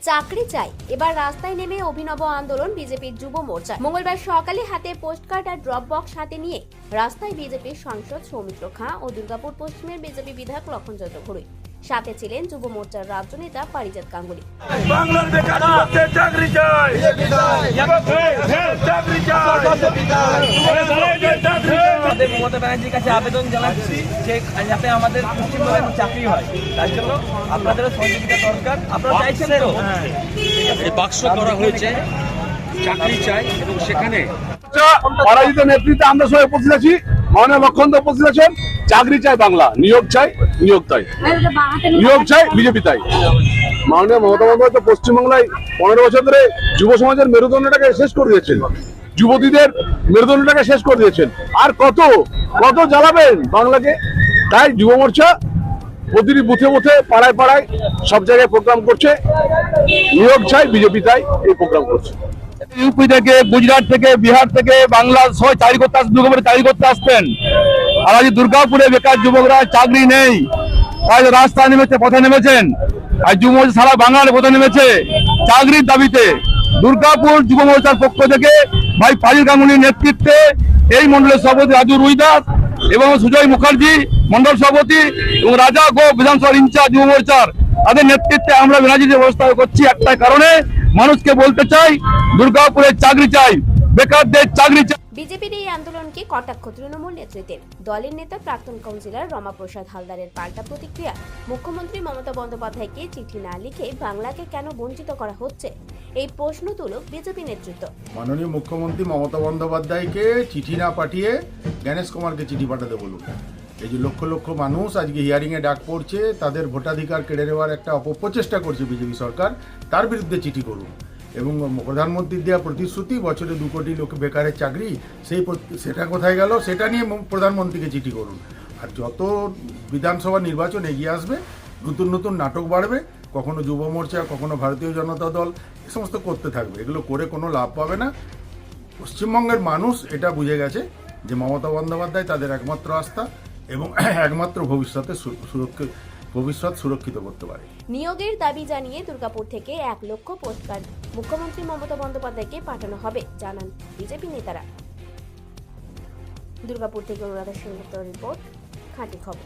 চাকরি চাই, এবার রাস্তায় নেমে অভিনব আন্দোলন বিজেপির যুব মোর্চা। মঙ্গলবার সকালে হাতে পোস্টকার্ড আর ড্রপ বক্স হাতে নিয়ে রাস্তায় বিজেপির সাংসদ সৌমিত্র খাঁ ও দুর্গাপুর পশ্চিমের বিজেপি বিধায়ক লক্ষণচন্দ্র ঘড়ুই। সাথে ছিলেন যুব মোর্চার রাজ্য নেতা পারিজাত গাঙ্গুলি। বাংলার বেকারত্বে চাকরি চাই, চাকরি চাই। আমাদের মমতা ব্যানার্জির কাছে আবেদন জানাচ্ছি যে যাতে আমাদের পশ্চিমবঙ্গে চাকরি হয়, তার জন্য আপনাদেরও সহযোগিতা দরকার। আপনারা চাইছেন তো? এই বাক্স করা হয়েছে, চাকরি চাই এবং সেখানে পরাজিত নেতৃত্বে আমরা সবাই উপস্থিত আছি। মাননীয় মুখ্যমন্ত্রী উপস্থিত আছেন। চাকরি চাই বাংলা, নিয়োগ চাই, নিয়োগ চাই, নিয়োগ চাই, বিজেপি তাই। মাননীয় মমতা বন্দ্যোপাধ্যায় পশ্চিমবাংলায় 15 বছর ধরে যুব সমাজের মেরুদণ্ডটাকে শেষ করে দিয়েছেন, যুবতীদের মেরুদণ্ডটাকে শেষ করে দিয়েছেন। আর কত কত জ্বালাবেন বাংলাকে? তাই যুব মোর্চা প্রতিটি বুথে বুথে পাড়ায় পাড়ায় সব জায়গায় প্রোগ্রাম করছে। নিয়োগ চাই, বিজেপি তাই এই প্রোগ্রাম করছে। ইউপি থেকে, গুজরাট থেকে, বিহার থেকে, বাংলার সবাই চাকরি করতে আসতেন, দুর্গাপুরে চাকরি করতে আসতেন। আর আজ দুর্গাপুরে বেকার যুবকরা চাকরি নেই, তাই রাস্তায় নেমেছে, পথে নেমেছেন। আর যুব মোর্চা সারা বাংলার পথে নেমেছে চাকরির দাবিতে। দুর্গাপুর যুব মোর্চার পক্ষ থেকে ভাই পারিজাত গাঙ্গুলির নেতৃত্বে এই মন্ডলের সভাপতি রাজু রুইদাস এবং সুজয় মুখার্জি মন্ডল সভাপতি এবং রাজা গো বিধানসভার ইনচার্জ যুব মোর্চার, তাদের নেতৃত্বে আমরা ব্যানার্জির ব্যবস্থা করছি একটাই কারণে, মানুষকে বলতে চাই দুর্গাপুরে চাকরি চাই, বেকারদের চাকরি চাই। বিজেপির এই আন্দোলনকে কটাক্ষ তৃণমূল নেতৃত্বের। দলের নেতা প্রাক্তন কাউন্সিলর রমাপ্রসাদ হালদারের পাল্টা প্রতিক্রিয়া। মুখ্যমন্ত্রী মমতা বন্দ্যোপাধ্যায়কে চিঠি না লিখে বাংলাকে কেন বঞ্চিত করা হচ্ছে, এই প্রশ্ন তুলুক বিজেপি নেতৃত্ব। মাননীয় মুখ্যমন্ত্রী মমতা বন্দ্যোপাধ্যায়কে চিঠি না পাঠিয়ে জ্ঞানেশ কুমারকে চিঠি পাঠাতে বলুন। এই যে লক্ষ লক্ষ মানুষ আজকে হিয়ারিংয়ে ডাক পড়ছে, তাদের ভোটাধিকার কেড়ে নেওয়ার একটা অপপ্রচেষ্টা করছে বিজেপি সরকার, তার বিরুদ্ধে চিঠি করুন। এবং প্রধানমন্ত্রীর দেওয়া প্রতিশ্রুতি বছরে 2 কোটি লোক বেকারের চাকরি, সেটা কোথায় গেল সেটা নিয়ে প্রধানমন্ত্রীকে চিঠি করুন। আর যত বিধানসভা নির্বাচন এগিয়ে আসবে, নতুন নতুন নাটক বাড়বে, কখনো যুব মোর্চা, কখনো ভারতীয় জনতা দল এ সমস্ত করতে থাকবে। এগুলো করে কোনো লাভ পাবে না। পশ্চিমবঙ্গের মানুষ এটা বুঝে গেছে যে মমতা বন্দ্যোপাধ্যায় তাদের একমাত্র আস্থা এবং একমাত্র ভবিষ্যৎ সুরক্ষিত করতে পারে। নিয়োগের দাবি জানিয়ে দুর্গাপুর থেকে 1 লক্ষ পোস্টকার্ড মুখ্যমন্ত্রী মমতা বন্দ্যোপাধ্যায়কে পাঠানো হবে জানান বিজেপি নেতারা। দুর্গাপুর থেকে অনুরাধা সেনগুপ্তর রিপোর্ট, খাঁটি খবর।